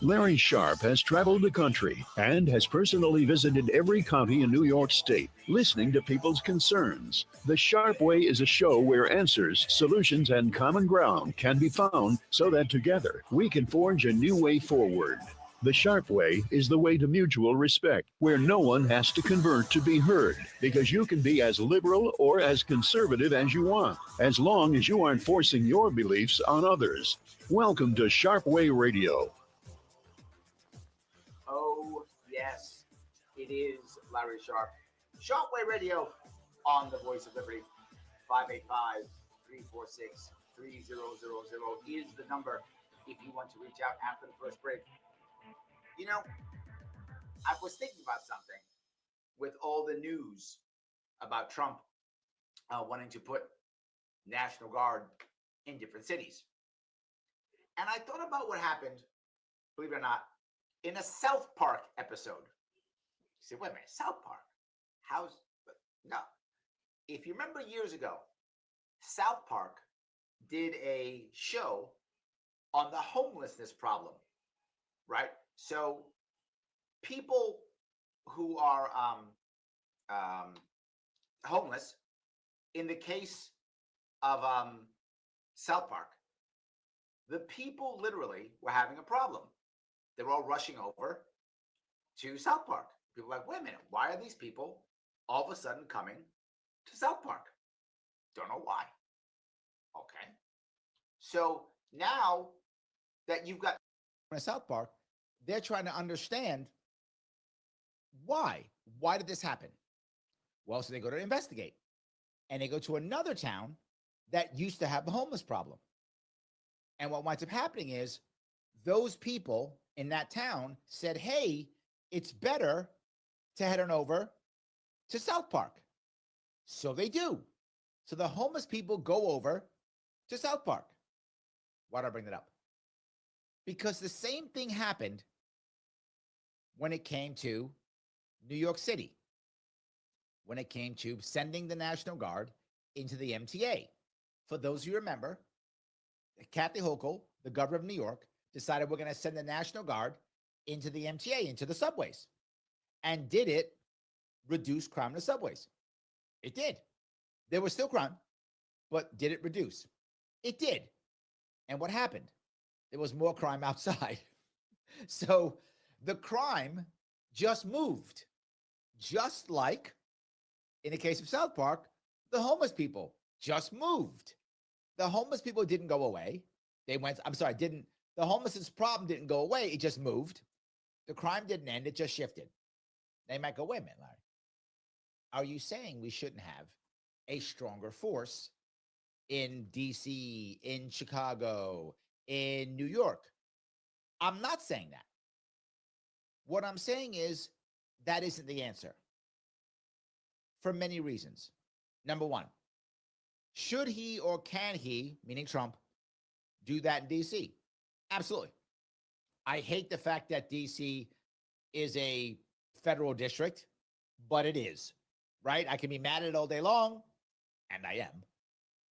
Larry Sharpe has traveled the country and has personally visited every county in New York State, listening to people's concerns. The Sharpe Way is a show where answers, solutions, and common ground can be found so that together we can forge a new way forward. The Sharpe Way is the way to mutual respect, where no one has to convert to be heard, because you can be as liberal or as conservative as you want, as long as you aren't forcing your beliefs on others. Welcome to Sharpe Way Radio. Oh, yes, it is Larry Sharpe. Sharpe Way Radio on the Voice of Liberty. 585-346-3000 is the number if you want to reach out after the first break. You know, I was thinking about something with all the news about Trump wanting to put National Guard in different cities. And I thought about what happened, believe it or not, in a South Park episode. You say, wait a minute, South Park? No. If you remember years ago, South Park did a show on the homelessness problem, right? So people who are homeless, in the case of South Park, the people literally were having a problem. They were all rushing over to South Park. People were like, wait a minute, why are these people all of a sudden coming to South Park? Don't know why. Okay. So now that you've got South Park, they're trying to understand why. Why did this happen? Well, so they go to investigate. And they go to another town that used to have the homeless problem. And what winds up happening is those people in that town said, hey, it's better to head on over to South Park. So they do. So the homeless people go over to South Park. Why do I bring that up? Because the same thing happened when it came to New York City, when it came to sending the National Guard into the MTA. For those of you who remember, Kathy Hochul, the governor of New York, decided we're going to send the National Guard into the MTA, into the subways. And did it reduce crime in the subways? It did. There was still crime, but did it reduce? It did. And what happened? There was more crime outside. So the crime just moved. Just like in the case of South Park, the homeless people just moved. The homeless people didn't go away. The homelessness problem didn't go away. It just moved. The crime didn't end. It just shifted. They might go, wait a minute, Larry. Are you saying we shouldn't have a stronger force in DC, in Chicago, in New York? I'm not saying that. What I'm saying is that isn't the answer for many reasons. Number one, should he or can he, meaning Trump, do that in DC? Absolutely. I hate the fact that DC is a federal district, but it is, right? I can be mad at it all day long, and I am.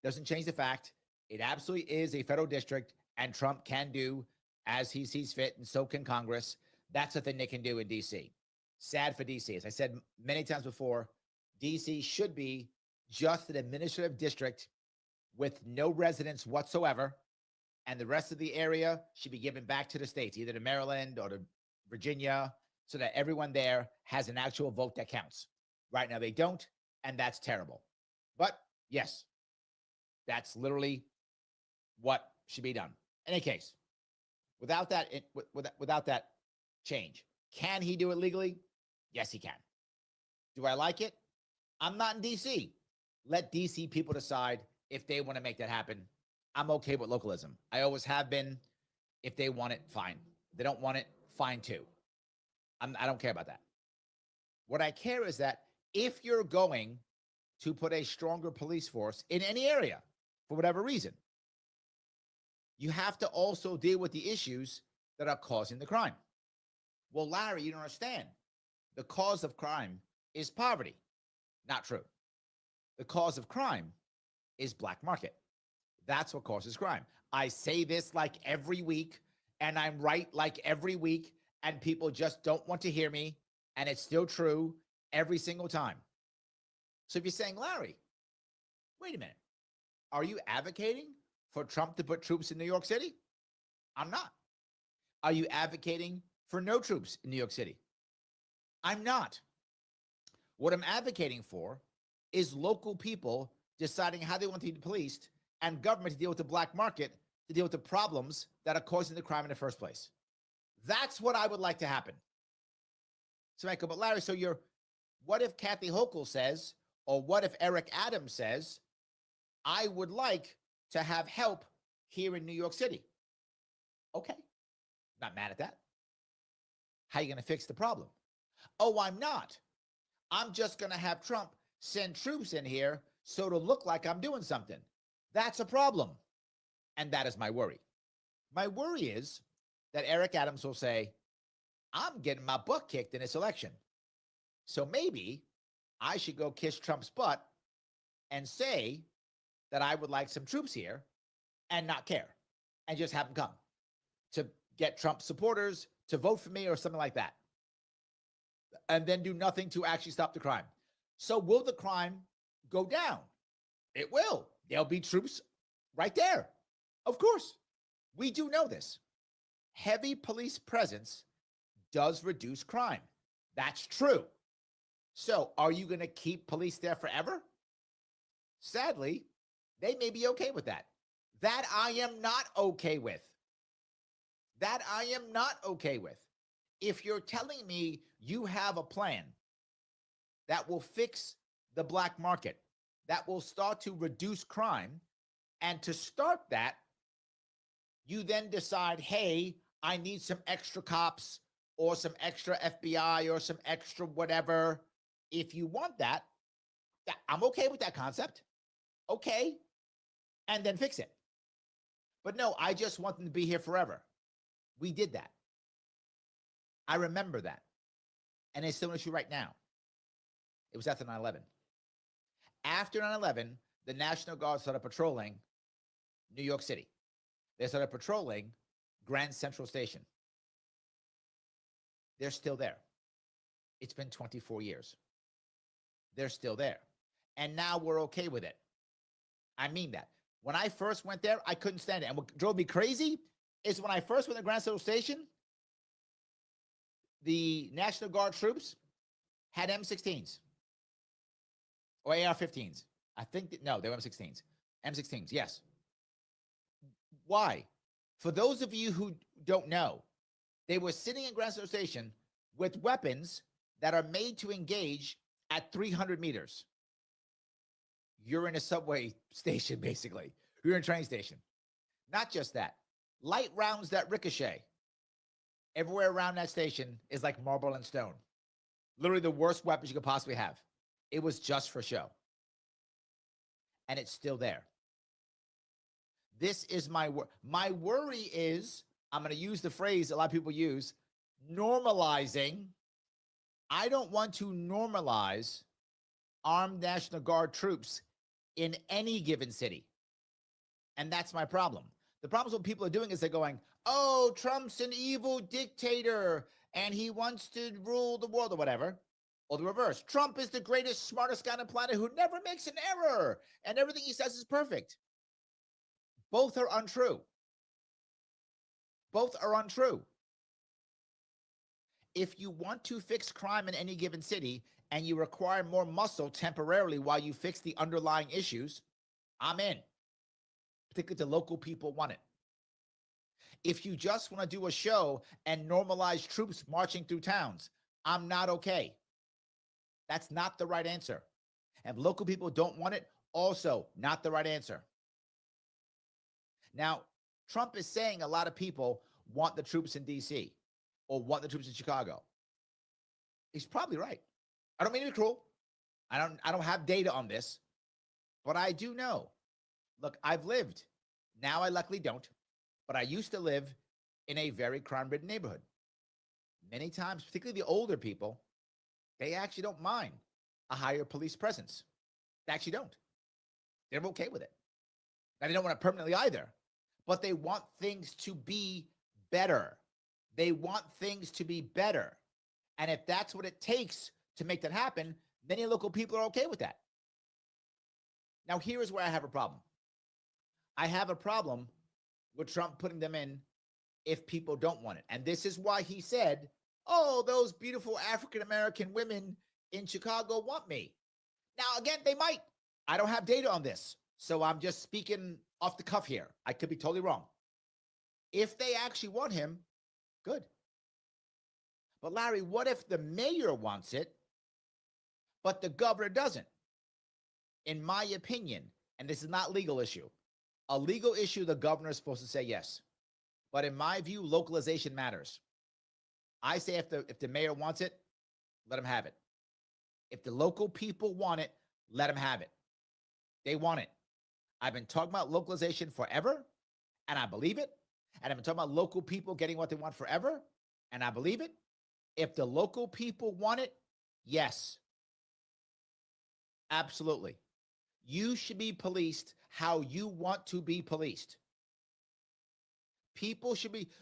Doesn't change the fact it absolutely is a federal district, and Trump can do as he sees fit, and so can Congress. That's the thing they can do in DC. Sad for DC. As I said many times before, DC should be just an administrative district with no residents whatsoever, and the rest of the area should be given back to the states, either to Maryland or to Virginia, so that everyone there has an actual vote that counts. Right now they don't, and that's terrible. But yes, that's literally what should be done. In any case, without that change, can he do it legally? Yes, he can. Do I like it? I'm not in DC. Let DC people decide if they want to make that happen. I'm okay with localism. I always have been. If they want it, fine. If they don't want it, fine too. I don't care about that. What I care is that if you're going to put a stronger police force in any area, for whatever reason, you have to also deal with the issues that are causing the crime. Well, Larry, you don't understand. The cause of crime is poverty. Not true. The cause of crime is black market. That's what causes crime. I say this like every week, and I'm right like every week, and people just don't want to hear me, and it's still true every single time. So if you're saying, Larry, wait a minute, are you advocating for Trump to put troops in New York City? I'm not. Are you advocating for no troops in New York City? I'm not. What I'm advocating for is local people deciding how they want to be policed and government to deal with the black market, to deal with the problems that are causing the crime in the first place. That's what I would like to happen. So I go, but Larry, so what if Kathy Hochul says, or what if Eric Adams says, I would like to have help here in New York City? Okay, not mad at that. How are you going to fix the problem? Oh, I'm not. I'm just going to have Trump send troops in here so it'll look like I'm doing something. That's a problem. And that is my worry. My worry is that Eric Adams will say, I'm getting my butt kicked in this election. So maybe I should go kiss Trump's butt and say that I would like some troops here and not care and just have them come to get Trump supporters to vote for me or something like that. And then do nothing to actually stop the crime. So will the crime go down? It will. There'll be troops right there. Of course. We do know this. Heavy police presence does reduce crime. That's true. So are you going to keep police there forever? Sadly, they may be okay with that. That I am not okay with. That I am not okay with. If you're telling me you have a plan that will fix the black market, that will start to reduce crime, and to start that, you then decide, hey, I need some extra cops or some extra FBI or some extra whatever. If you want that, I'm okay with that concept. Okay. And then fix it. But no, I just want them to be here forever. We did that. I remember that. And it's still an issue right now. It was after 9/11. After 9/11, the National Guard started patrolling New York City. They started patrolling Grand Central Station. They're still there. It's been 24 years. They're still there. And now we're okay with it. I mean that. When I first went there, I couldn't stand it. And what drove me crazy is when I first went to Grand Central Station, the National Guard troops had M16s or AR-15s. I think no, they were M16s. M16s, yes. Why? For those of you who don't know, they were sitting in Grand Central Station with weapons that are made to engage at 300 meters. You're in a subway station, basically. You're in a train station. Not just that. Light rounds that ricochet. Everywhere around that station is like marble and stone. Literally the worst weapons you could possibly have. It was just for show. And it's still there. This is my worry. My worry is, I'm going to use the phrase a lot of people use, normalizing. I don't want to normalize armed National Guard troops in any given city. And that's my problem. The problem is what people are doing is they're going, oh, Trump's an evil dictator and he wants to rule the world or whatever. Or the reverse. Trump is the greatest, smartest guy on the planet who never makes an error and everything he says is perfect. Both are untrue. Both are untrue. If you want to fix crime in any given city and you require more muscle temporarily while you fix the underlying issues, I'm in. Particularly the local people want it. If you just want to do a show and normalize troops marching through towns, I'm not okay. That's not the right answer. And if local people don't want it, also not the right answer. Now, Trump is saying a lot of people want the troops in DC or want the troops in Chicago. He's probably right. I don't mean to be cruel. I don't have data on this, but I do know. Look, I've lived. Now I luckily don't, but I used to live in a very crime-ridden neighborhood. Many times, particularly the older people, they actually don't mind a higher police presence. They actually don't. They're okay with it. And they don't want it permanently either, but they want things to be better. They want things to be better. And if that's what it takes to make that happen, many local people are okay with that. Now, here is where I have a problem. I have a problem with Trump putting them in if people don't want it. And this is why he said, oh, those beautiful African-American women in Chicago want me. Now, again, they might. I don't have data on this, so I'm just speaking off the cuff here. I could be totally wrong. If they actually want him, good. But Larry, what if the mayor wants it, but the governor doesn't? In my opinion, and this is not a legal issue, a legal issue, the governor is supposed to say yes. But in my view, localization matters. I say if the mayor wants it, let him have it. If the local people want it, let them have it. They want it. I've been talking about localization forever, and I believe it. And I've been talking about local people getting what they want forever, and I believe it. If the local people want it, yes. Absolutely. You should be policed how you want to be policed.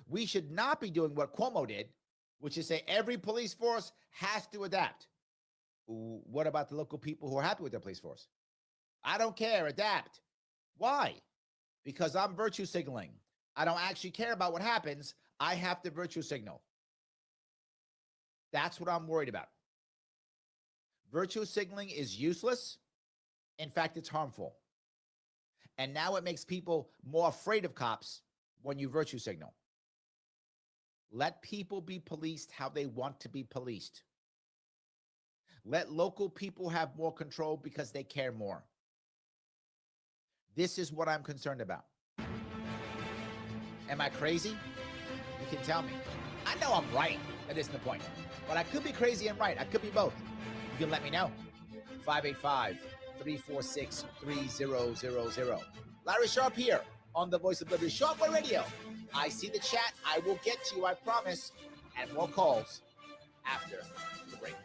We should not be doing what Cuomo did, which is say every police force has to adapt. What about the local people who are happy with their police force? I don't care, adapt. Why? Because I'm virtue signaling. I don't actually care about what happens. I have to virtue signal. That's what I'm worried about. Virtue signaling is useless. In fact, it's harmful. And now it makes people more afraid of cops when you virtue signal. Let people be policed how they want to be policed. Let local people have more control because they care more. This is what I'm concerned about. Am I crazy? You can tell me. I know I'm right. That isn't the point. But I could be crazy and right. I could be both. You can let me know. 585-346-3000. Larry Sharpe here on the Voice of Liberty, Sharpe Radio. I see the chat. I will get to you, I promise. And more calls after the break.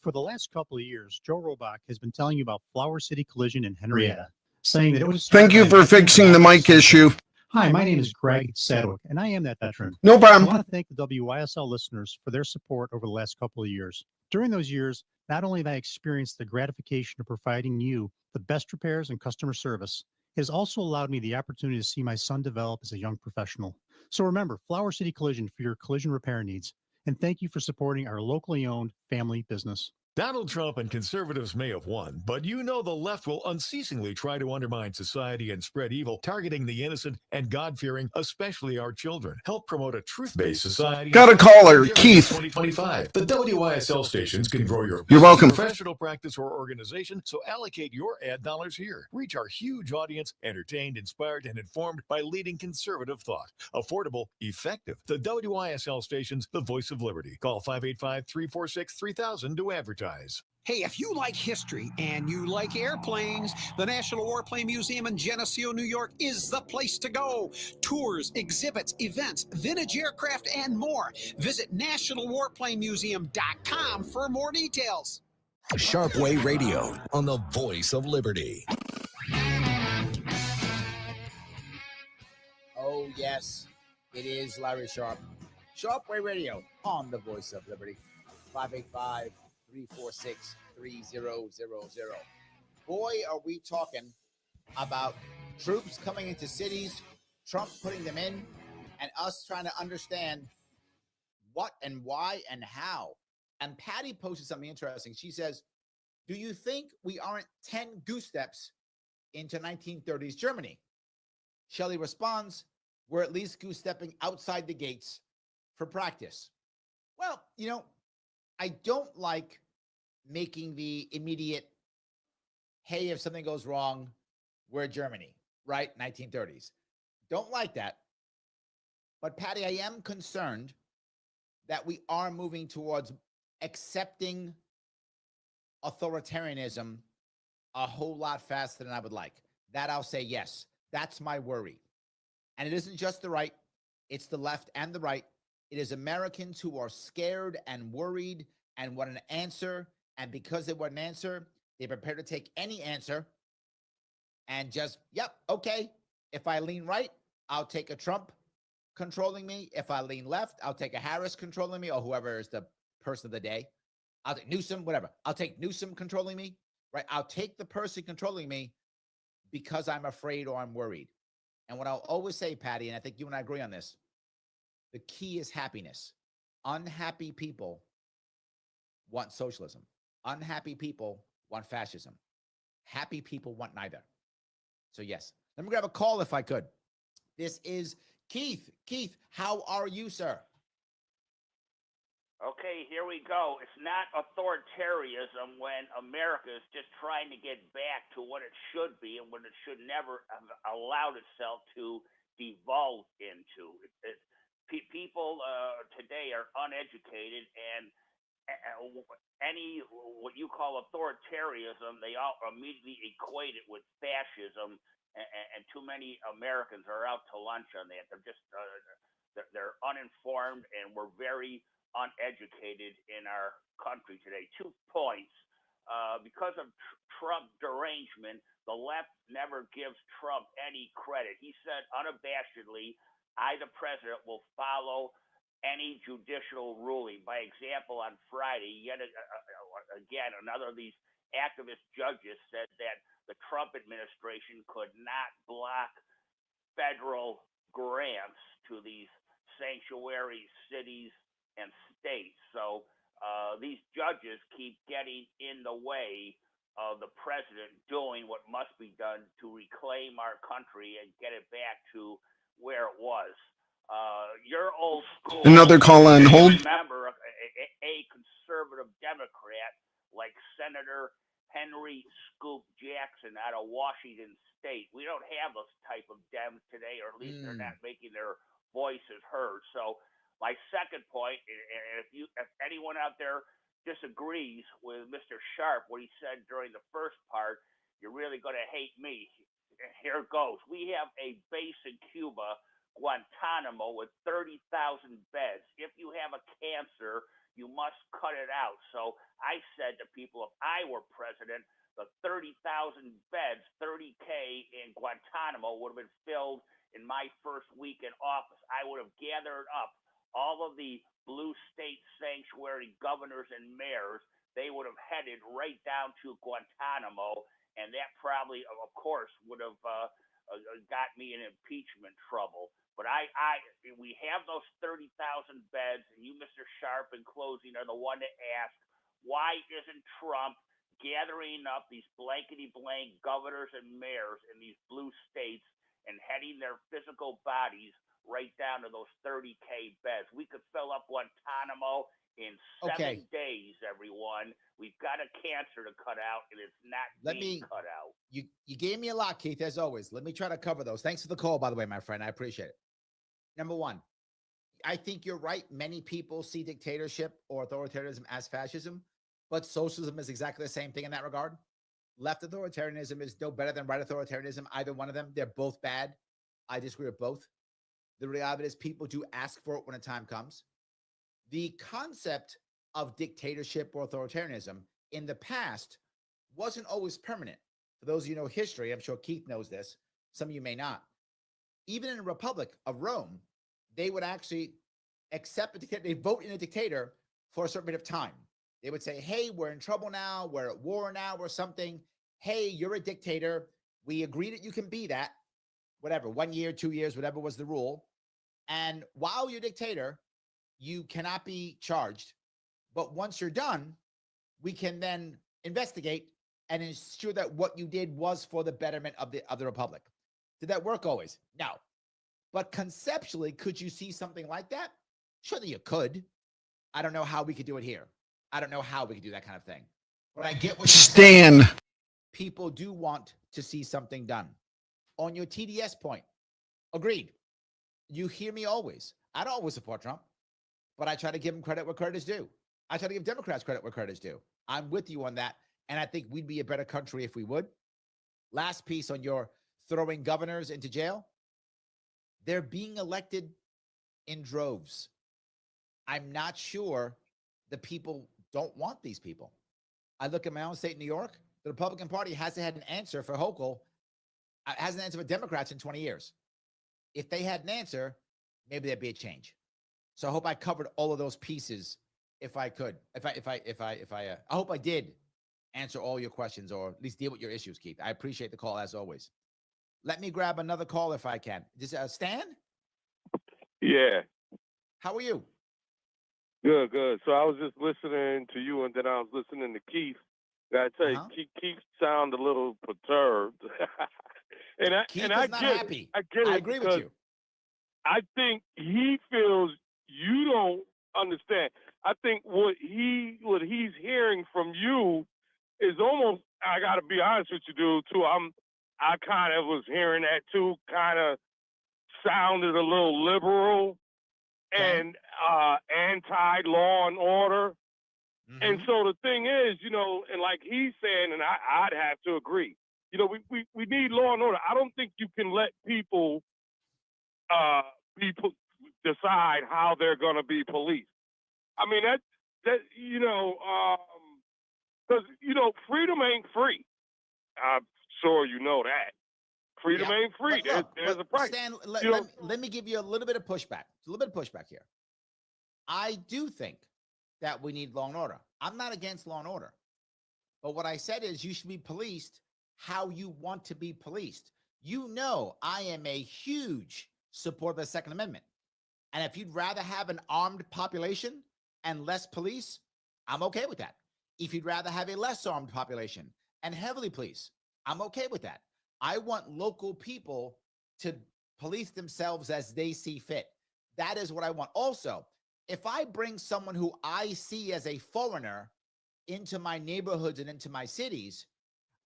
For the last couple of years, Joe Robach has been telling you about Flower City Collision in Henrietta, saying that it was... Thank you for fixing the mic issue. Hi, my name is Greg Sadwick, and I am that veteran. No I problem. want to thank the WYSL listeners for their support over the last couple of years. During those years, not only have I experienced the gratification of providing you the best repairs and customer service, it has also allowed me the opportunity to see my son develop as a young professional. So remember, Flower City Collision for your collision repair needs. And thank you for supporting our locally owned family business. Donald Trump and conservatives may have won, but you know the left will unceasingly try to undermine society and spread evil, targeting the innocent and God-fearing, especially our children. Help promote a truth-based society. Got a caller, Keith. 2025. The WYSL stations can grow your You're welcome. professional practice or organization, so allocate your ad dollars here. Reach our huge audience, entertained, inspired, and informed by leading conservative thought. Affordable, effective. The WYSL stations, the voice of liberty. Call 585-346-3000 to advertise. Hey, if you like history and you like airplanes, the National Warplane Museum in Geneseo, New York is the place to go. Tours, exhibits, events, vintage aircraft, and more. Visit nationalwarplanemuseum.com for more details. Sharpe Way Radio on the Voice of Liberty. Oh, yes, it is Larry Sharpe. Sharpe Way Radio on the Voice of Liberty. 585-346-3000. Boy, are we talking about troops coming into cities, Trump putting them in, and us trying to understand what and why and how. And Patty posted something interesting. She says, do you think we aren't 10 goose steps into 1930s Germany? Shelley responds, we're at least goose stepping outside the gates for practice. Well, you know, I don't like making the immediate, hey, if something goes wrong, we're Germany, right? 1930s. Don't like that. But Patty, I am concerned that we are moving towards accepting authoritarianism a whole lot faster than I would like. That I'll say yes. That's my worry. And it isn't just the right. It's the left and the right. It is Americans who are scared and worried and want an answer. And because they want an answer, They're prepared to take any answer and just, yep, okay. If I lean right, I'll take a Trump controlling me. If I lean left, I'll take a Harris controlling me, or whoever is the person of the day. I'll take Newsom, whatever. I'll take Newsom controlling me, right? I'll take the person controlling me because I'm afraid or I'm worried. And what I'll always say, Patty, and I think you and I agree on this, the key is happiness. Unhappy people want socialism. Unhappy people want fascism. Happy people want neither. So yes, let me grab a call if I could. This is Keith. Keith, how are you, sir? Okay, here we go. It's not authoritarianism when America is just trying to get back to what it should be and what it should never have allowed itself to devolve into. People today are uneducated, and any what you call authoritarianism, they all immediately equate it with fascism, and too many Americans are out to lunch on that. They're just they're uninformed, and we're very uneducated in our country today. 2 points. Because of Trump derangement, the left never gives Trump any credit. He said unabashedly, I, the president, will follow any judicial ruling. By example, on Friday, yet again, another of these activist judges said that the Trump administration could not block federal grants to these sanctuary cities and states. So these judges keep getting in the way of the president doing what must be done to reclaim our country and get it back to where it was. Your old school. Another call on hold. Remember a conservative Democrat like Senator Henry Scoop Jackson out of Washington State. We don't have those type of Dems today, or at least they're not making their voices heard. So my second point, and if anyone out there disagrees with Mr. Sharpe, what he said during the first part, you're really going to hate me. Here goes. We have a base in Cuba, Guantanamo, with 30,000 beds. If you have a cancer, you must cut it out. So I said to people, if I were president, the 30,000 beds, 30K in Guantanamo would have been filled in my first week in office. I would have gathered up all of the blue state sanctuary governors and mayors. They would have headed right down to Guantanamo, and that probably, of course, would have got me in impeachment trouble. But we have those 30,000 beds, and you, Mr. Sharpe, in closing, are the one to ask, why isn't Trump gathering up these blankety-blank governors and mayors in these blue states and heading their physical bodies right down to those 30K beds? We could fill up Guantanamo in 7 days, everyone. We've got a cancer to cut out, and it's not being cut out. You gave me a lot, Keith, as always. Let me try to cover those. Thanks for the call, by the way, my friend. I appreciate it. Number one, I think you're right. Many people see dictatorship or authoritarianism as fascism, but socialism is exactly the same thing in that regard. Left authoritarianism is no better than right authoritarianism, either one of them. They're both bad. I disagree with both. The reality is people do ask for it when the time comes. The concept of dictatorship or authoritarianism in the past wasn't always permanent. For those of you who know history, I'm sure Keith knows this. Some of you may not. Even in the Republic of Rome, they would actually accept a dictator. They vote in a dictator for a certain period of time. They would say, hey, we're in trouble now. We're at war now or something. Hey, you're a dictator. We agree that you can be that. Whatever, 1 year, 2 years, whatever was the rule. And while you're a dictator, you cannot be charged. But once you're done, we can then investigate and ensure that what you did was for the betterment of the Republic. Did that work always? No. But conceptually, could you see something like that? Surely you could. I don't know how we could do it here. I don't know how we could do that kind of thing. But I get what you're saying. People do want to see something done. On your TDS point, agreed. You hear me always. I don't always support Trump, but I try to give him credit where credit is due. I try to give Democrats credit where credit is due. I'm with you on that, and I think we'd be a better country if we would. Last piece on your throwing governors into jail. They're being elected in droves. I'm not sure the people don't want these people. I look at my own state, New York. The Republican Party hasn't had an answer for Hochul, hasn't an answer for Democrats in 20 years. If they had an answer, maybe there'd be a change. So I hope I covered all of those pieces if I could. I hope I did answer all your questions, or at least deal with your issues, Keith. I appreciate the call as always. Let me grab another call if I can. This Stan? Yeah. How are you? Good, good. So I was just listening to you, and then I was listening to Keith. I tell you, Keith sound a little perturbed. Keith and is I not get happy. I get it. I agree with you. I think he feels you don't understand. I think what he's hearing from you is almost, I got to be honest with you, dude, too. I kind of was hearing that too, kind of sounded a little liberal and anti-law and order. Mm-hmm. And so the thing is, and like he's saying, and I'd have to agree, we need law and order. I don't think you can let people decide how they're going to be policed. I mean, because, freedom ain't free. I'm sure you know that. Freedom ain't free. There's a price. Stan, let me give you a little bit of pushback. A little bit of pushback here. I do think that we need law and order. I'm not against law and order. But what I said is you should be policed how you want to be policed. I am a huge supporter of the Second Amendment. And if you'd rather have an armed population and less police, I'm okay with that. If you'd rather have a less armed population and heavily police, I'm okay with that. I want local people to police themselves as they see fit. That is what I want. Also, if I bring someone who I see as a foreigner into my neighborhoods and into my cities,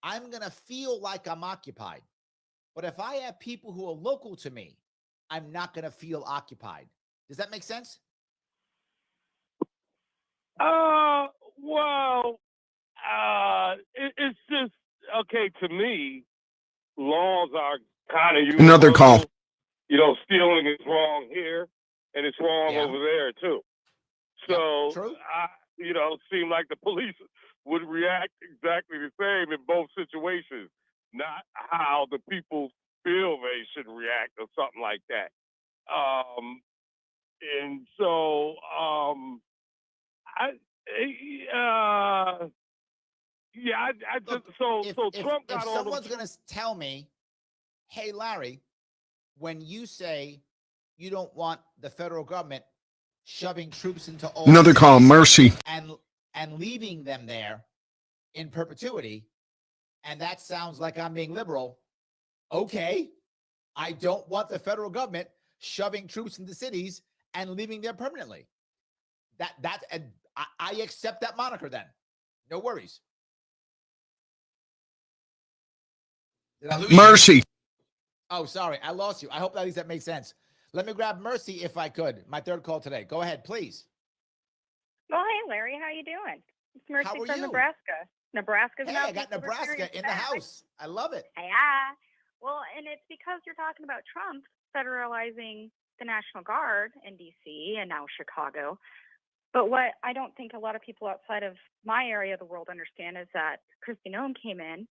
I'm going to feel like I'm occupied. But if I have people who are local to me, I'm not going to feel occupied. Does that make sense? It's just, okay, to me, laws are kind of universal. Another call. Stealing is wrong here, and it's wrong over there, too. So, true. It seemed like the police would react exactly the same in both situations, not how the people feel they should react or something like that. And so, Trump got if someone's going to tell me, hey, Larry, when you say you don't want the federal government shoving troops into all Another call, Mercy. and leaving them there in perpetuity, and that sounds like I'm being liberal. Okay, I don't want the federal government shoving troops into cities and leaving there permanently. I accept that moniker then. No worries. Did I lose Mercy. you? Oh, sorry. I lost you. I hope at least that makes sense. Let me grab Mercy if I could. My third call today. Go ahead, please. Well, hey, Larry. How you doing? It's Mercy How are from you? Nebraska. Nebraska's now. I got Nebraska in the house. I love it. Yeah. Well, and it's because you're talking about Trump federalizing the National Guard in D.C. and now Chicago. But what I don't think a lot of people outside of my area of the world understand is that Kristi Noem came in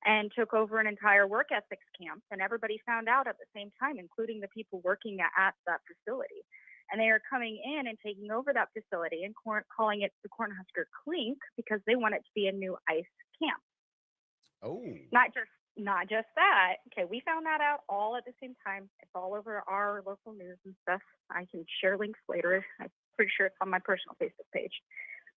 and took over an entire work ethics camp, and everybody found out at the same time, including the people working at that facility. And they are coming in and taking over that facility and calling it the Cornhusker Clink because they want it to be a new ICE camp. Oh. Not just that. Okay, we found that out all at the same time. It's all over our local news and stuff. I can share links later. I'm pretty sure it's on my personal Facebook page.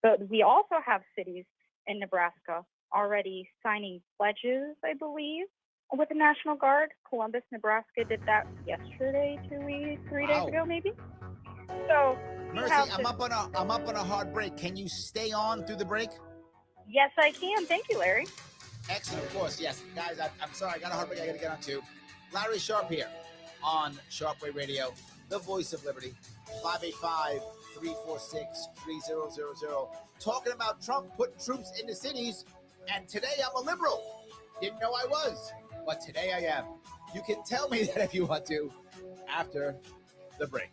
But we also have cities in Nebraska already signing pledges, I believe, with the National Guard. Columbus, Nebraska did that yesterday, 2 weeks, 3 days ago, maybe. So, Mercy, I'm up on a hard break. Can you stay on through the break? Yes, I can. Thank you, Larry. Excellent, of course. Yes, guys, I'm sorry. I got a hard break I got to get on to. Larry Sharpe here on Sharpe Radio, the voice of liberty, 585-346-3000. Talking about Trump putting troops into cities, and today I'm a liberal. Didn't know I was, but today I am. You can tell me that if you want to after the break.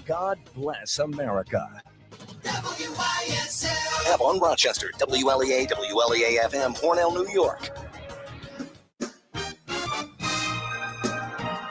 God bless America. WYSL. Avon, Rochester, WLEA, WLEA-FM, Hornell, New York.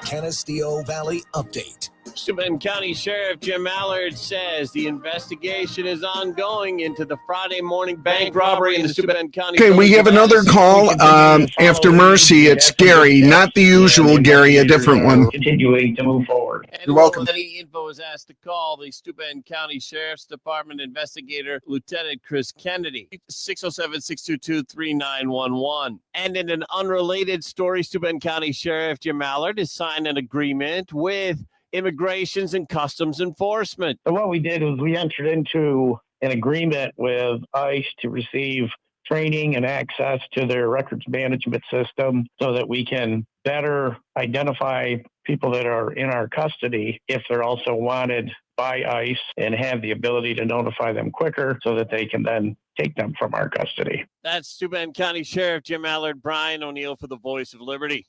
Canisteo Valley Update. Steuben County Sheriff Jim Allard says the investigation is ongoing into the Friday morning bank robbery in the Steuben County. Okay, we have another call. After Mercy, it's Gary, not the usual Gary, a different one. Continuing to move forward. You're welcome. Any info is asked to call the Steuben County Sheriff's Department investigator, Lieutenant Chris Kennedy, 607-622-3911. And in an unrelated story, Steuben County Sheriff Jim Allard has signed an agreement with Immigrations and Customs Enforcement. So what we did was we entered into an agreement with ICE to receive training and access to their records management system so that we can better identify people that are in our custody if they're also wanted by ICE and have the ability to notify them quicker so that they can then take them from our custody. That's Steuben County Sheriff Jim Allard. Brian O'Neill for the Voice of Liberty.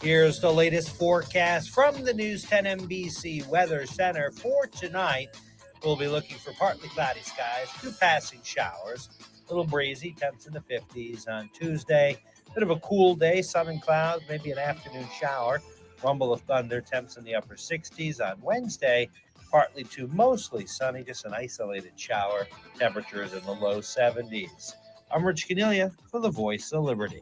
Here's the latest forecast from the News 10 NBC Weather Center for tonight. We'll be looking for partly cloudy skies, 2 passing showers, a little breezy, temps in the 50s on Tuesday. Bit of a cool day, sun and clouds, maybe an afternoon shower, rumble of thunder, temps in the upper 60s on Wednesday. Partly to mostly sunny, just an isolated shower, temperatures in the low 70s. I'm Rich Cornelia for the Voice of Liberty.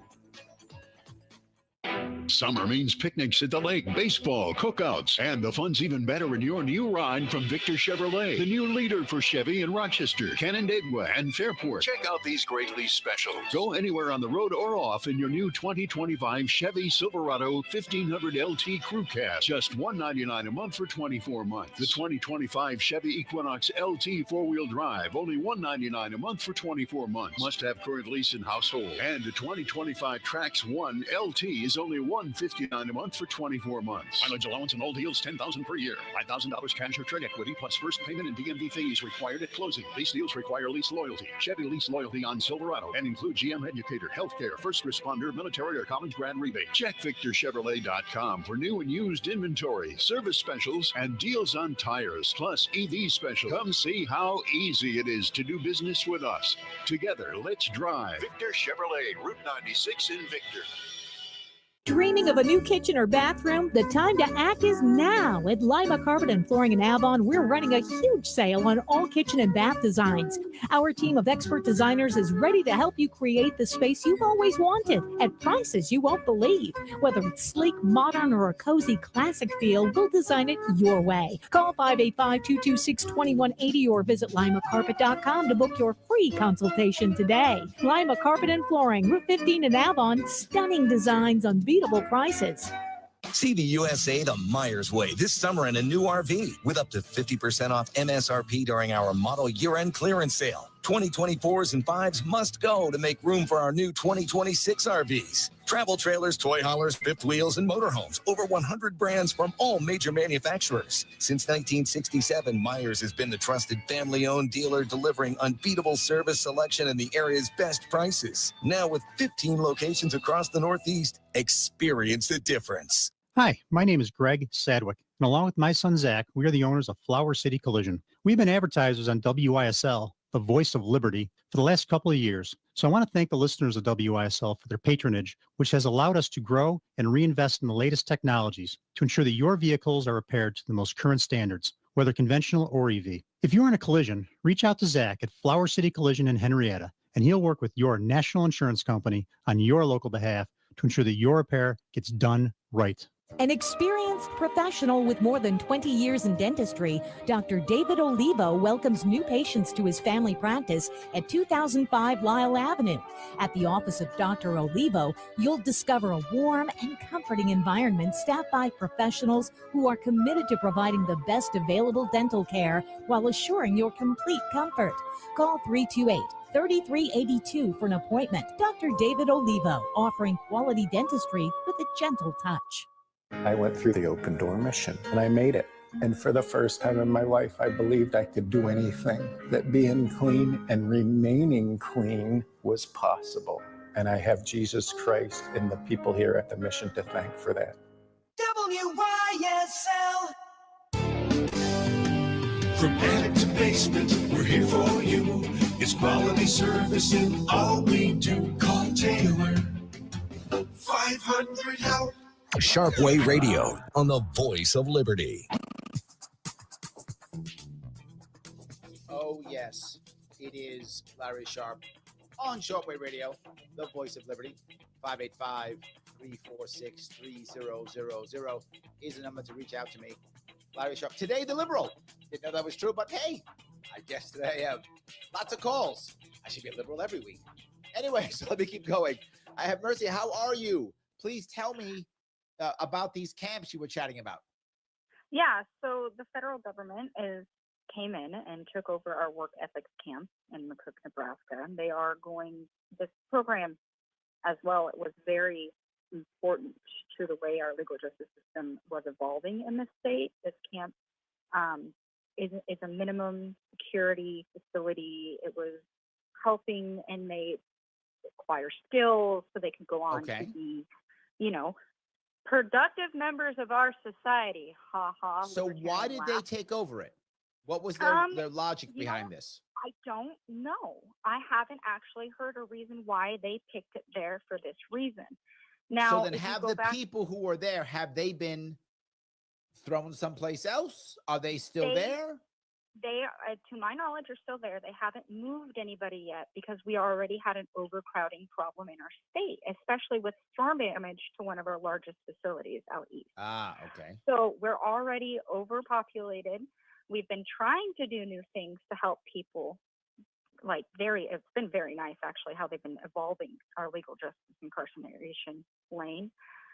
Summer means picnics at the lake, baseball, cookouts, and the fun's even better in your new ride from Victor Chevrolet, the new leader for Chevy in Rochester, Canandaigua, and Fairport. Check out these great lease specials. Go anywhere on the road or off in your new 2025 Chevy Silverado 1500 LT Crew Cab. Just $199 a month for 24 months. The 2025 Chevy Equinox LT four-wheel drive, only $199 a month for 24 months. Must have current lease and household. And the 2025 Trax 1 LT is only $159 a month for 24 months. Mileage allowance and all deals $10,000 per year. $5,000 cash or trade equity plus first payment and DMV fees required at closing. Lease deals require lease loyalty. Chevy lease loyalty on Silverado and include GM educator, healthcare, first responder, military, or college grad rebate. Check VictorChevrolet.com for new and used inventory, service specials, and deals on tires, plus EV specials. Come see how easy it is to do business with us. Together, let's drive. Victor Chevrolet, Route 96 in Victor. Dreaming of a new kitchen or bathroom? The time to act is now. At Lima Carpet and Flooring in Avon, we're running a huge sale on all kitchen and bath designs. Our team of expert designers is ready to help you create the space you've always wanted at prices you won't believe. Whether it's sleek, modern, or a cozy classic feel, we'll design it your way. Call 585-226-2180 or visit limacarpet.com to book your free consultation today. Lima Carpet and Flooring, Route 15 in Avon. Stunning designs on beatable prices. See the USA the Myers way this summer in a new RV with up to 50% off MSRP during our model year-end clearance sale. 2024s and 5s must go to make room for our new 2026 RVs. Travel trailers, toy haulers, fifth wheels, and motorhomes. Over 100 brands from all major manufacturers. Since 1967, Myers has been the trusted family-owned dealer delivering unbeatable service, selection, and the area's best prices. Now with 15 locations across the Northeast, experience the difference. Hi, my name is Greg Sadwick, and along with my son Zach, we are the owners of Flower City Collision. We've been advertisers on WYSL, the Voice of Liberty, for the last couple of years. So I want to thank the listeners of WYSL for their patronage, which has allowed us to grow and reinvest in the latest technologies to ensure that your vehicles are repaired to the most current standards, whether conventional or EV. If you're in a collision, reach out to Zach at Flower City Collision in Henrietta, and he'll work with your national insurance company on your local behalf to ensure that your repair gets done right. An experienced professional with more than 20 years in dentistry, Dr. David Olivo welcomes new patients to his family practice at 2005 Lyle Avenue. At the office of Dr. Olivo, you'll discover a warm and comforting environment staffed by professionals who are committed to providing the best available dental care while assuring your complete comfort. Call 328-3382 for an appointment. Dr. David Olivo, offering quality dentistry with a gentle touch. I went through the open door mission and I made it. And for the first time in my life, I believed I could do anything, that being clean and remaining clean was possible. And I have Jesus Christ and the people here at the mission to thank for that. WYSL. From attic to basement, we're here for you. It's quality service in all we do. Call Taylor. 500 help. Sharpe Radio on the Voice of Liberty. Oh, yes, it is Larry Sharpe on Sharpe Radio, the Voice of Liberty. 585-346-3000 is the number to reach out to me. Larry Sharpe. Today, the liberal. Didn't know that was true, but hey, I guess today I have lots of calls. I should be a liberal every week. Anyway, so let me keep going. I have Mercy. How are you? Please tell me about these camps you were chatting about. Yeah, so the federal government came in and took over our work ethics camp in McCook, Nebraska. They are going, this program as well, it was very important to the way our legal justice system was evolving in the state. This camp is a minimum security facility. It was helping inmates acquire skills so they could go on to be, productive members of our society. Ha ha. So why did they take over it? What was their logic behind this? I don't know. I haven't actually heard a reason why they picked it there for this reason. Now, so then have the people who are there, have they been thrown someplace else? Are they still there? They, to my knowledge, are still there. They haven't moved anybody yet because we already had an overcrowding problem in our state, especially with storm damage to one of our largest facilities out east. Ah, okay. So we're already overpopulated. We've been trying to do new things to help people. It's been very nice actually how they've been evolving our legal justice incarceration lane,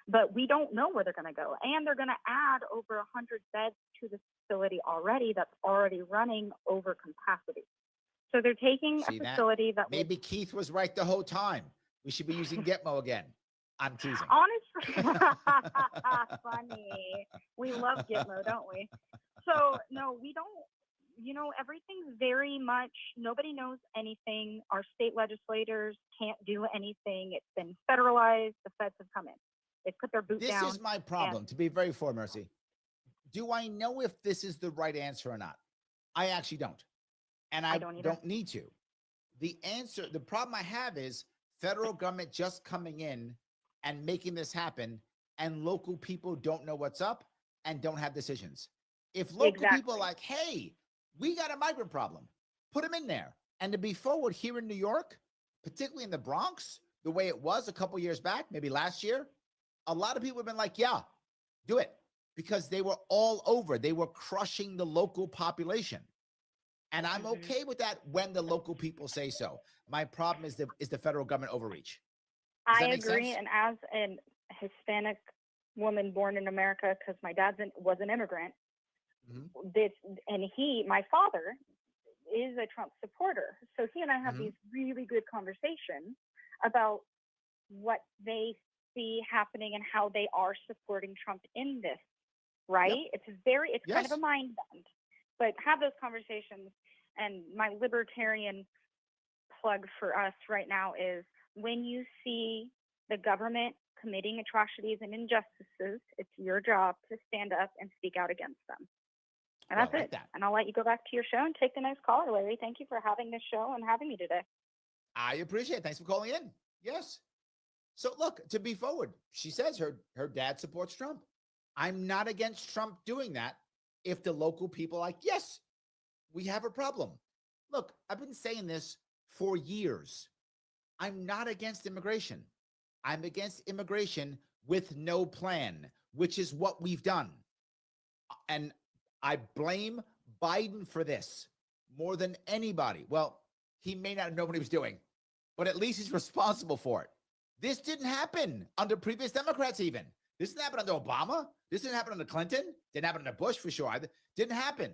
but we don't know where they're going to go. And they're going to add over 100 beds to the facility already that's already running over capacity. So they're taking a facility that maybe Keith was right the whole time. We should be using Gitmo again. I'm teasing. Honestly, funny. We love Gitmo, don't we? So no, we don't. Everything's very much, nobody knows anything. Our state legislators can't do anything. It's been federalized. The feds have come in. They put their boot down. This is my problem, to be very fair, Mercy. Do I know if this is the right answer or not? I actually don't. And I don't need to. The problem I have is federal government just coming in and making this happen, and local people don't know what's up and don't have decisions. If local people are like, hey, we got a migrant problem, put them in there. And to be forward, here in New York, particularly in the Bronx, the way it was a couple years back, maybe last year, a lot of people have been like, yeah, do it. Because they were all over. They were crushing the local population. And I'm okay with that when the local people say so. My problem is the federal government overreach. I agree. And as a Hispanic woman born in America, because my dad was an immigrant, my father is a Trump supporter. So he and I have these really good conversations about what they see happening and how they are supporting Trump in this, right? Yep. It's kind of a mind bend, but have those conversations. And my libertarian plug for us right now is when you see the government committing atrocities and injustices, it's your job to stand up and speak out against them. And that's it. And I'll let you go back to your show and take the next caller, Larry. Thank you for having this show and having me today. I appreciate it. Thanks for calling in. Yes. So look, to be forward, she says her dad supports Trump. I'm not against Trump doing that if the local people are like, yes, we have a problem. Look, I've been saying this for years. I'm not against immigration. I'm against immigration with no plan, which is what we've done. And I blame Biden for this more than anybody. Well, he may not know what he was doing, but at least he's responsible for it. This didn't happen under previous Democrats even. This didn't happen under Obama. This didn't happen under Clinton. Didn't happen under Bush for sure either. Didn't happen.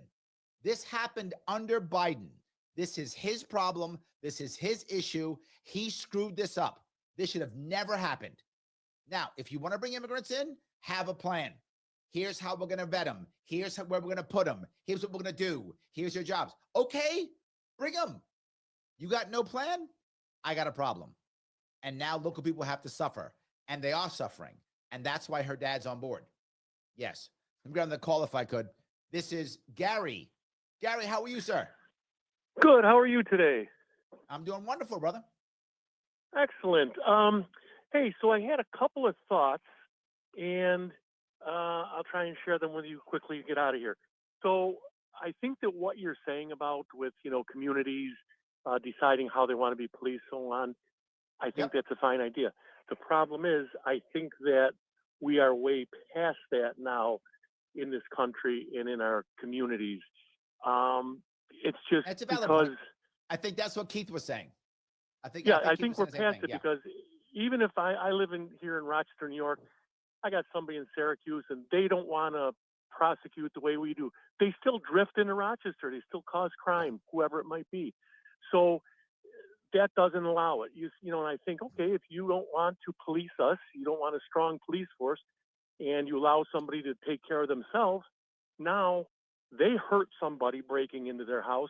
This happened under Biden. This is his problem. This is his issue. He screwed this up. This should have never happened. Now, if you want to bring immigrants in, have a plan. Here's how we're going to vet them. Here's where we're going to put them. Here's what we're going to do. Here's your jobs. Okay, bring them. You got no plan? I got a problem. And now local people have to suffer, and they are suffering. And that's why her dad's on board. Yes. I'm going to call if I could. This is Gary. Gary, how are you, sir? Good. How are you today? I'm doing wonderful, brother. Excellent. Hey, so I had a couple of thoughts, and I'll try and share them with you quickly to get out of here. So I think that what you're saying about with, communities deciding how they want to be policed, so on, I think that's a fine idea. The problem is, I think that we are way past that now in this country and in our communities. It's just That's a valid because point. I think that's what Keith was saying. I think we're past it because even if I live here in Rochester, New York, I got somebody in Syracuse and they don't want to prosecute the way we do. They still drift into Rochester. They still cause crime, whoever it might be. So that doesn't allow it. And I think, okay, if you don't want to police us, you don't want a strong police force, and you allow somebody to take care of themselves, now they hurt somebody breaking into their house.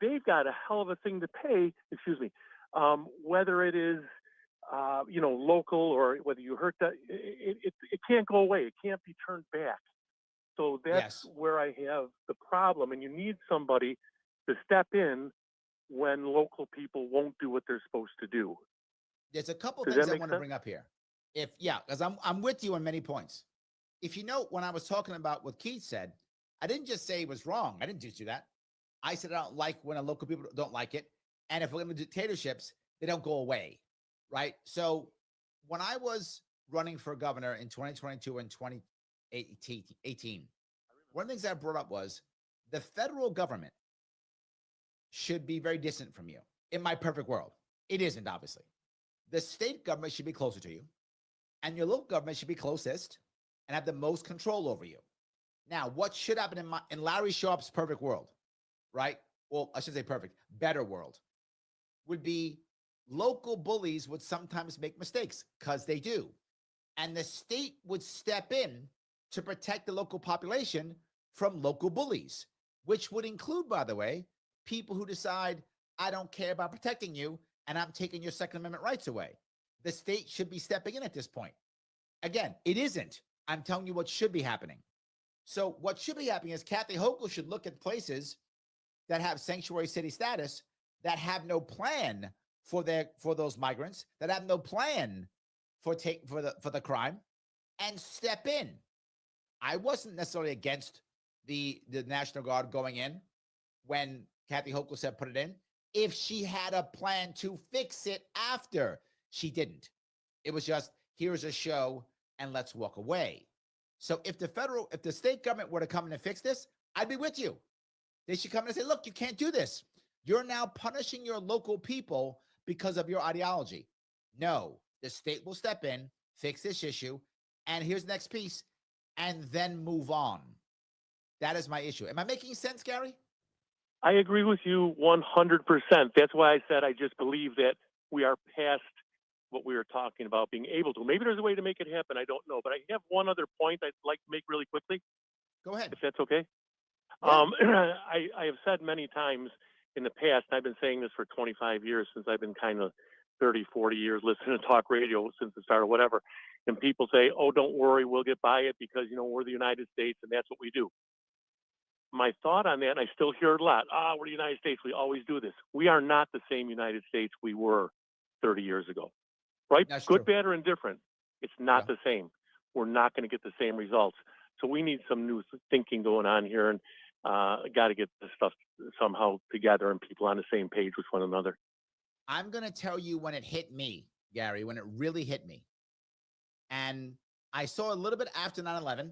They've got a hell of a thing to pay, whether it is, local or whether you hurt that, it can't go away. It can't be turned back. So that's where I have the problem. And you need somebody to step in when local people won't do what they're supposed to do. There's a couple things I want to bring up here. Because I'm with you on many points. If when I was talking about what Keith said, I didn't just say it was wrong. I didn't just do that. I said I don't like when local people don't like it. And if we're going to do dictatorships, they don't go away, right? So when I was running for governor in 2022 and 2018, one of the things I brought up was the federal government should be very distant from you. In my perfect world, it isn't, obviously. The state government should be closer to you, and your local government should be closest and have the most control over you. Now, what should happen in Larry Sharpe's perfect world, right? Well, I should say perfect, better world, would be local bullies would sometimes make mistakes, because they do. And the state would step in to protect the local population from local bullies, which would include, by the way, people who decide, I don't care about protecting you, and I'm taking your Second Amendment rights away. The state should be stepping in at this point. Again, it isn't. I'm telling you what should be happening. So what should be happening is Kathy Hochul should look at places that have sanctuary city status that have no plan for those migrants, that have no plan for the crime, and step in. I wasn't necessarily against the National Guard going in when Kathy Hochul said put it in, if she had a plan to fix it after. She didn't. It was just, here's a show and let's walk away. So if the state government were to come in and fix this, I'd be with you. They should come in and say, look, you can't do this. You're now punishing your local people because of your ideology. No, the state will step in, fix this issue, and here's the next piece, and then move on. That is my issue. Am I making sense, Gary? I agree with you 100%. That's why I said I just believe that we are past what we were talking about being able to. Maybe there's a way to make it happen. I don't know. But I have one other point I'd like to make really quickly. Go ahead. If that's okay. Yeah. I have said many times in the past, I've been saying this for 25 years, since I've been kind of 30, 40 years listening to talk radio since the start or whatever. And people say, oh, don't worry, we'll get by it because, we're the United States and that's what we do. My thought on that, and I still hear it a lot, we're the United States, we always do this. We are not the same United States we were 30 years ago, right? That's Good, true. bad, or indifferent. It's not the same. We're not going to get the same results. So we need some new thinking going on here, and got to get this stuff somehow together and people on the same page with one another. I'm going to tell you when it hit me, Gary, when it really hit me. And I saw a little bit after 9/11,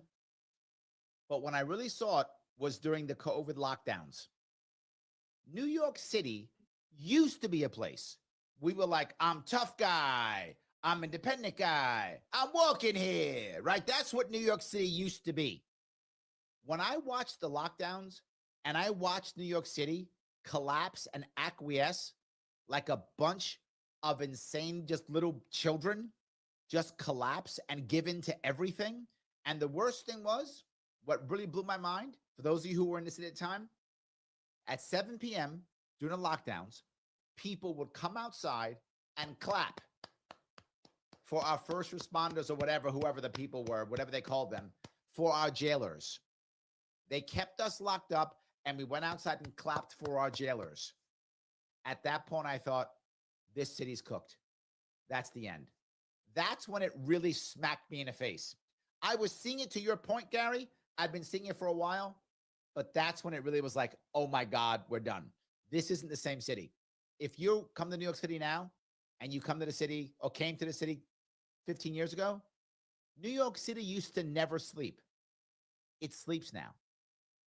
but when I really saw it was during the COVID lockdowns. New York City used to be a place we were like, I'm tough guy, I'm independent guy, I'm walking here, right? That's what New York City used to be. When I watched the lockdowns and I watched New York City collapse and acquiesce like a bunch of insane, just little children, just collapse and give in to everything And the worst thing was, what really blew my mind, for those of you who were in the city at the time, at 7 p.m. during the lockdowns, people would come outside and clap for our first responders or whatever, whoever the people were, whatever they called them, for our jailers. They kept us locked up, and we went outside and clapped for our jailers. At that point, I thought, this city's cooked. That's the end. That's when it really smacked me in the face. I was seeing it, to your point, Gary. I've been seeing it for a while, but that's when it really was like, oh my God, we're done. This isn't the same city. If you come to New York City now, and you come to the city or came to the city 15 years ago, New York City used to never sleep. It sleeps now.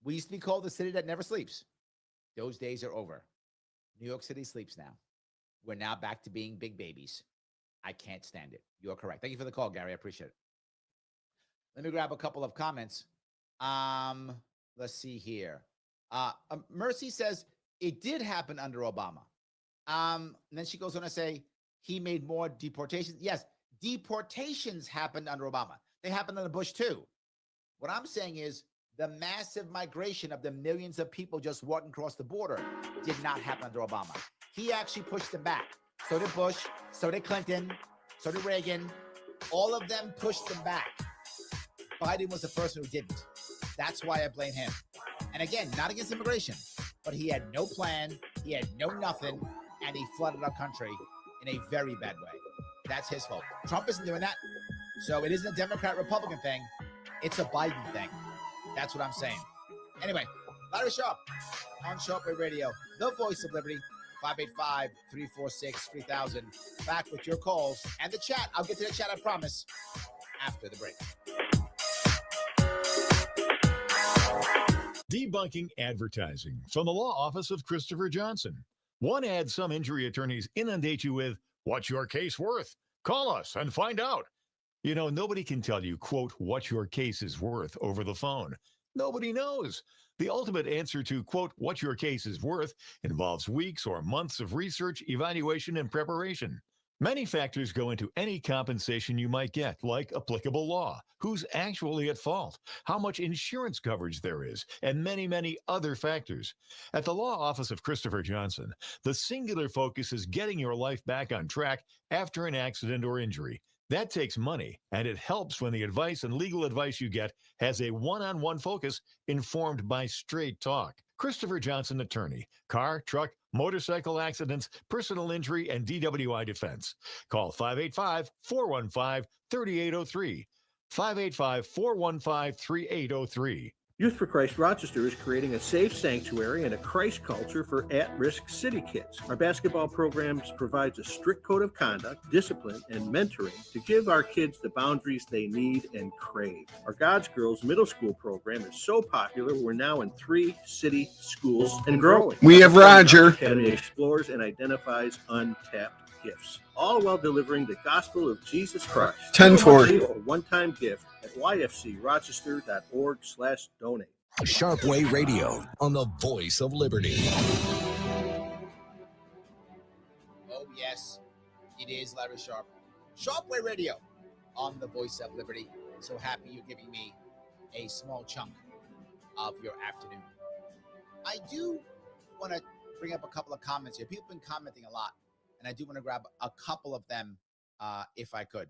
We used to be called the city that never sleeps. Those days are over. New York City sleeps now. We're now back to being big babies. I can't stand it. You're correct. Thank you for the call, Gary. I appreciate it. Let me grab a couple of comments. Let's see here. Mercy says it did happen under Obama. And then she goes on to say he made more deportations. Yes, deportations happened under Obama. They happened under Bush too. What I'm saying is the massive migration of the millions of people just walking across the border did not happen under Obama. He actually pushed them back. So did Bush, so did Clinton, so did Reagan. All of them pushed them back. Biden was the person who didn't. That's why I blame him. And again, not against immigration, but he had no plan, he had no nothing, and he flooded our country in a very bad way. That's his fault. Trump isn't doing that. So it isn't a Democrat-Republican thing. It's a Biden thing. That's what I'm saying. Anyway, Larry Sharpe on Sharpe Radio, the voice of liberty, 585-346-3000. Back with your calls and the chat. I'll get to the chat, I promise, after the break. Debunking advertising from the law office of Christopher Johnson. One ad some injury attorneys inundate you with, what's your case worth? Call us and find out. You know, nobody can tell you, quote, what your case is worth over the phone. Nobody knows. The ultimate answer to, quote, what your case is worth involves weeks or months of research, evaluation, and preparation. Many factors go into any compensation you might get, like applicable law, who's actually at fault, how much insurance coverage there is, and many, many other factors. At the law office of Christopher Johnson, the singular focus is getting your life back on track after an accident or injury. That takes money, and it helps when the advice and legal advice you get has a one-on-one focus informed by straight talk. Christopher Johnson Attorney, car, truck, motorcycle accidents, personal injury, and DWI defense. Call 585-415-3803. 585-415-3803. Youth for Christ Rochester is creating a safe sanctuary and a Christ culture for at-risk city kids. Our basketball programs provides a strict code of conduct, discipline, and mentoring to give our kids the boundaries they need and crave. Our God's Girls middle school program is so popular, we're now in 3 city schools and growing. We have Roger. Academy explores and identifies untapped gifts, all while delivering the gospel of Jesus Christ. 1040. A one-time gift at yfcrochester.org/donate. Sharpe Way Radio on the voice of liberty. Oh, yes, it is Larry Sharpe. Sharpe Way Radio on the voice of liberty. So happy you're giving me a small chunk of your afternoon. I do want to bring up a couple of comments here. People have been commenting a lot, and I do want to grab a couple of them if I could.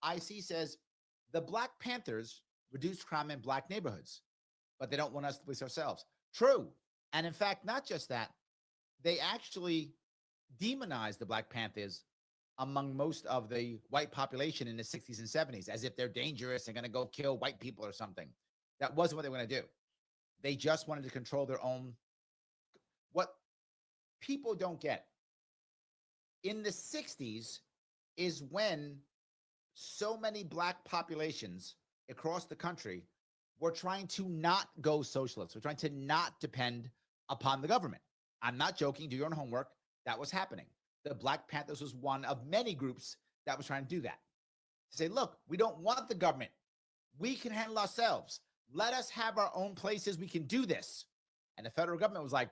IC says, the Black Panthers reduce crime in Black neighborhoods, but they don't want us to police ourselves. True. And in fact, not just that, they actually demonize the Black Panthers among most of the white population in the 60s and 70s, as if they're dangerous and going to go kill white people or something. That wasn't what they were going to do. They just wanted to control their own. What people don't get, in the 60s is when so many Black populations across the country were trying to not go socialist. We're trying to not depend upon the government. I'm not joking. Do your own homework. That was happening. The Black Panthers was one of many groups that was trying to do that. To say, look, we don't want the government. We can handle ourselves. Let us have our own places. We can do this. And the federal government was like,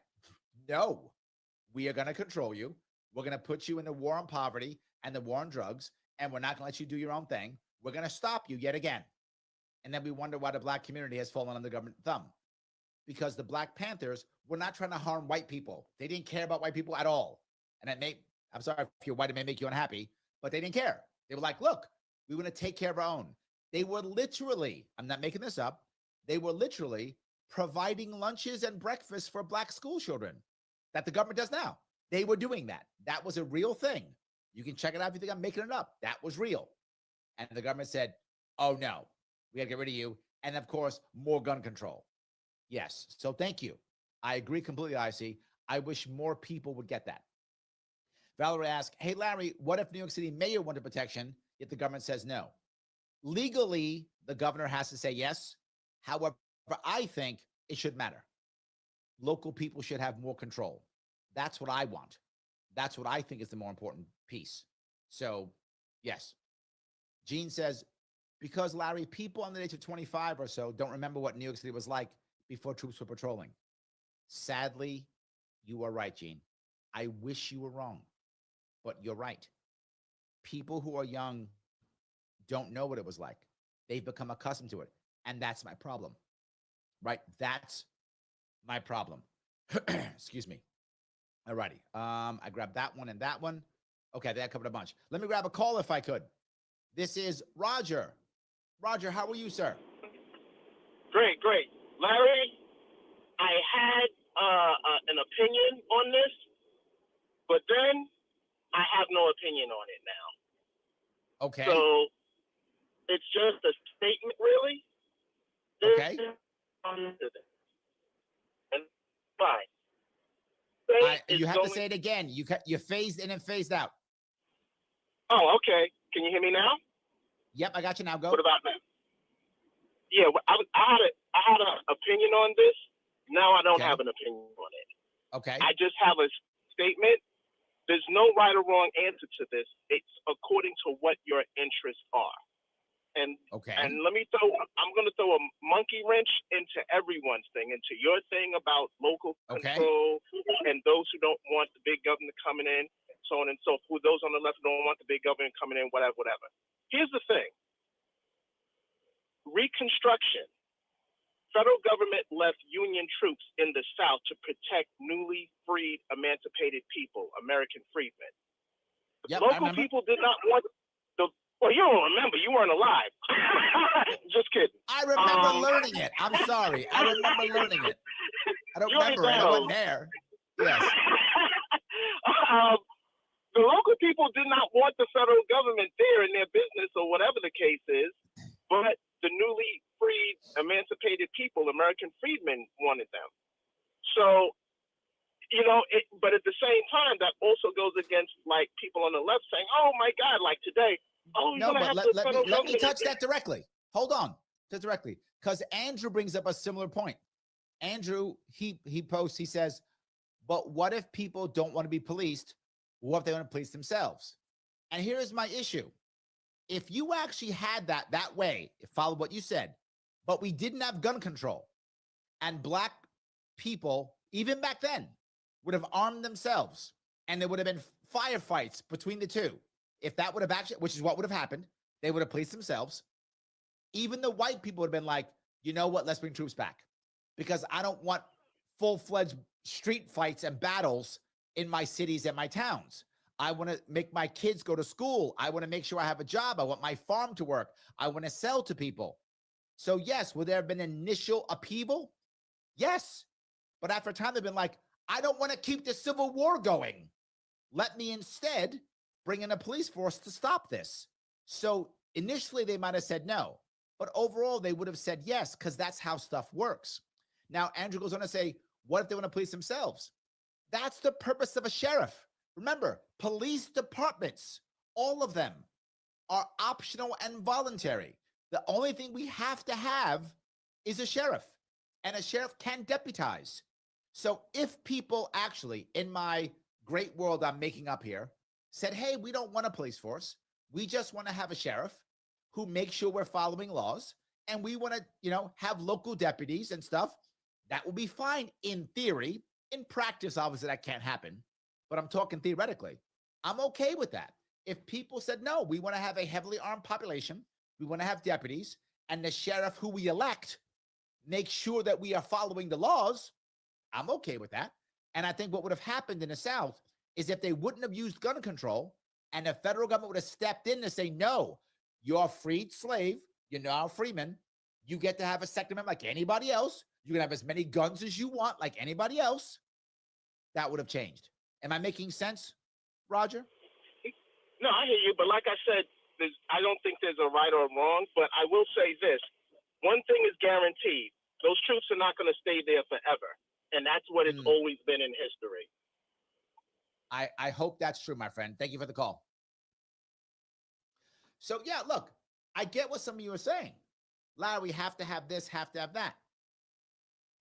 no, we are going to control you. We're going to put you in the war on poverty and the war on drugs, and we're not going to let you do your own thing. We're going to stop you yet again. And then we wonder why the black community has fallen under government thumb. Because the Black Panthers were not trying to harm white people. They didn't care about white people at all. And I'm sorry if you're white, it may make you unhappy, but they didn't care. They were like, look, we want to take care of our own. They were literally, I'm not making this up, they were literally providing lunches and breakfast for black school children that the government does now. They were doing that. That was a real thing. You can check it out if you think I'm making it up. That was real. And the government said, oh no, we got to get rid of you. And of course, more gun control. Yes. So thank you. I agree completely, IC. I wish more people would get that. Valerie asked, hey, Larry, what if New York City mayor wanted protection, yet the government says no? Legally, the governor has to say yes. However, I think it should matter. Local people should have more control. That's what I want. That's what I think is the more important piece. So, yes. Gene says, because, Larry, people under the age of 25 or so don't remember what New York City was like before troops were patrolling. Sadly, you are right, Gene. I wish you were wrong, but you're right. People who are young don't know what it was like. They've become accustomed to it, and that's my problem, right? That's my problem. Excuse me. All righty. I grabbed that one and that one. Okay, that covered a bunch. Let me grab a call if I could. This is Roger. Roger, how are you, sir? Great. Larry, I had an opinion on this, but then I have no opinion on it now. Okay. So it's just a statement, really. Okay. And fine. You have to say it again. You phased in and phased out. Oh, okay. Can you hear me now? Yep, I got you now. Go. What about now? Yeah, I had an opinion on this. Now I don't have an opinion on it. Okay. I just have a statement. There's no right or wrong answer to this. It's according to what your interests are. And I'm going to throw a monkey wrench into everyone's thing, into your thing about local control and those who don't want the big government coming in, so on and so forth. Those on the left don't want the big government coming in, whatever. Here's the thing. Reconstruction. Federal government left Union troops in the South to protect newly freed, emancipated people, American freedmen. Local people did not want well, you don't remember. You weren't alive. Just kidding. I remember learning it. I'm sorry. I remember learning it. I don't remember it. I wasn't there. Yes. The local people did not want the federal government there in their business or whatever the case is, but the newly freed, emancipated people, American freedmen, wanted them. So, but at the same time, that also goes against like people on the left saying, "Oh my God!" Like today, let me touch that directly. Hold on, directly, because Andrew brings up a similar point. Andrew, he posts, he says, "But what if people don't want to be policed? What if they want to police themselves?" And here's my issue. If you actually had that way, follow what you said, but we didn't have gun control, and black people, even back then, would have armed themselves, and there would have been firefights between the two. If that would have actually, which is what would have happened, they would have policed themselves. Even the white people would have been like, you know what, let's bring troops back. Because I don't want full-fledged street fights and battles in my cities and my towns. I want to make my kids go to school. I want to make sure I have a job. I want my farm to work. I want to sell to people. So yes, would there have been initial upheaval? Yes. But after a time, they've been like, I don't want to keep the Civil War going. Let me instead bring in a police force to stop this. So initially they might have said no, but overall they would have said yes, because that's how stuff works. Now, Andrew goes on to say, what if they want to police themselves? That's the purpose of a sheriff. Remember, police departments, all of them are optional and voluntary. The only thing we have to have is a sheriff, and a sheriff can deputize. So if people actually, in my great world I'm making up here, said, hey, we don't want a police force. We just want to have a sheriff who makes sure we're following laws, and we want to, have local deputies and stuff, that will be fine in theory. In practice, obviously, that can't happen, but I'm talking theoretically. I'm okay with that. If people said, no, we want to have a heavily armed population, we want to have deputies, and the sheriff who we elect makes sure that we are following the laws, I'm okay with that. And I think what would have happened in the South is if they wouldn't have used gun control and the federal government would have stepped in to say, no, you're a freed slave, you're now a freeman, you get to have a Second Amendment like anybody else, you can have as many guns as you want like anybody else, that would have changed. Am I making sense, Roger? No, I hear you, but like I said, I don't think there's a right or wrong, but I will say this. One thing is guaranteed. Those troops are not going to stay there forever, and that's what it's always been in history. I hope that's true, my friend. Thank you for the call. So, yeah, look, I get what some of you are saying. Larry, we have to have this, have to have that.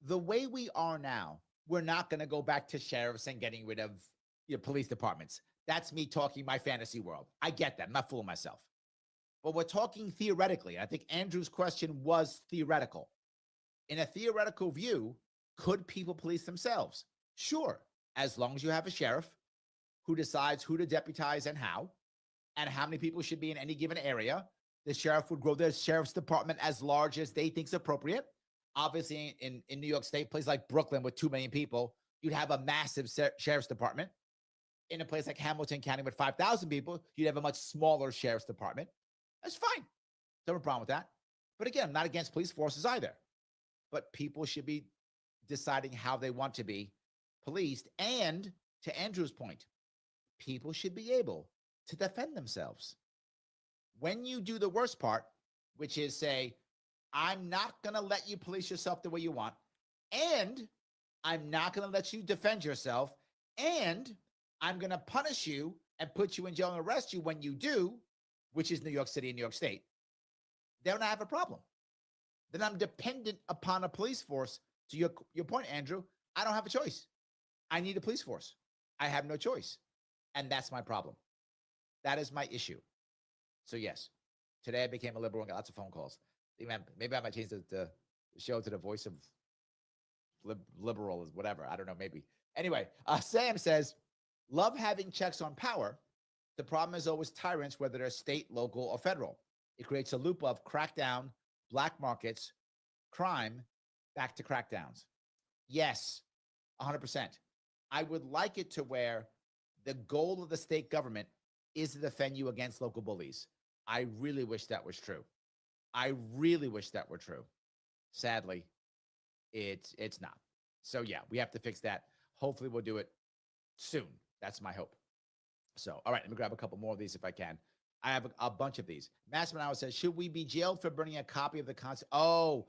The way we are now, we're not going to go back to sheriffs and getting rid of police departments. That's me talking my fantasy world. I get that. I'm not fooling myself. But we're talking theoretically. I think Andrew's question was theoretical. In a theoretical view, could people police themselves? Sure, as long as you have a sheriff who decides who to deputize and how many people should be in any given area. The sheriff would grow the sheriff's department as large as they think is appropriate. Obviously, in New York State, places like Brooklyn with 2 million people, you'd have a massive sheriff's department. In a place like Hamilton County with 5,000 people, you'd have a much smaller sheriff's department. That's fine. Don't have a problem with that. But again, I'm not against police forces either. But people should be deciding how they want to be policed. And to Andrew's point, people should be able to defend themselves. When you do the worst part, which is say, I'm not going to let you police yourself the way you want, and I'm not going to let you defend yourself, and I'm going to punish you and put you in jail and arrest you when you do, which is New York City and New York State, then I have a problem. Then I'm dependent upon a police force. To your point, Andrew, I don't have a choice. I need a police force. I have no choice. And that's my problem. That is my issue. So yes, today I became a liberal and got lots of phone calls. Maybe I might change the show to the voice of liberal, whatever. I don't know, maybe. Anyway, Sam says, love having checks on power. The problem is always tyrants, whether they're state, local, or federal. It creates a loop of crackdown, black markets, crime, back to crackdowns. Yes, 100%. I would like it to where the goal of the state government is to defend you against local bullies. I really wish that was true. I really wish that were true. Sadly, it's not. So yeah, we have to fix that. Hopefully we'll do it soon. That's my hope. So, all right, let me grab a couple more of these if I can. I have a bunch of these. Massimonawa says, should we be jailed for burning a copy of the Constitution? Oh,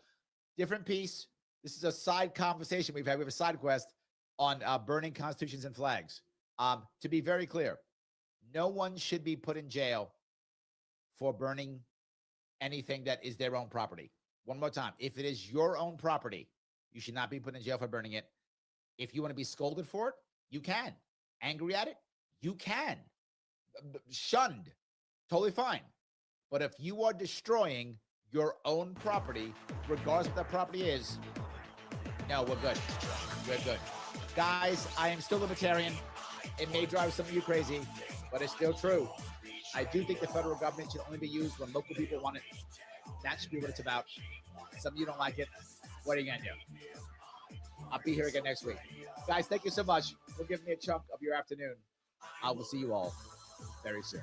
different piece. This is a side conversation we've had. We have a side quest on burning constitutions and flags. To be very clear, no one should be put in jail for burning anything that is their own property. One more time. If it is your own property, you should not be put in jail for burning it. If you want to be scolded for it, you can. Angry at it, you can. Shunned, totally fine. But if you are destroying your own property, regardless of what that property is, no, we're good. We're good. Guys, I am still libertarian. It may drive some of you crazy, but it's still true. I do think the federal government should only be used when local people want it. That should be what it's about. Some of you don't like it. What are you going to do? I'll be here again next week. Guys, thank you so much for giving me a chunk of your afternoon. I will see you all very soon.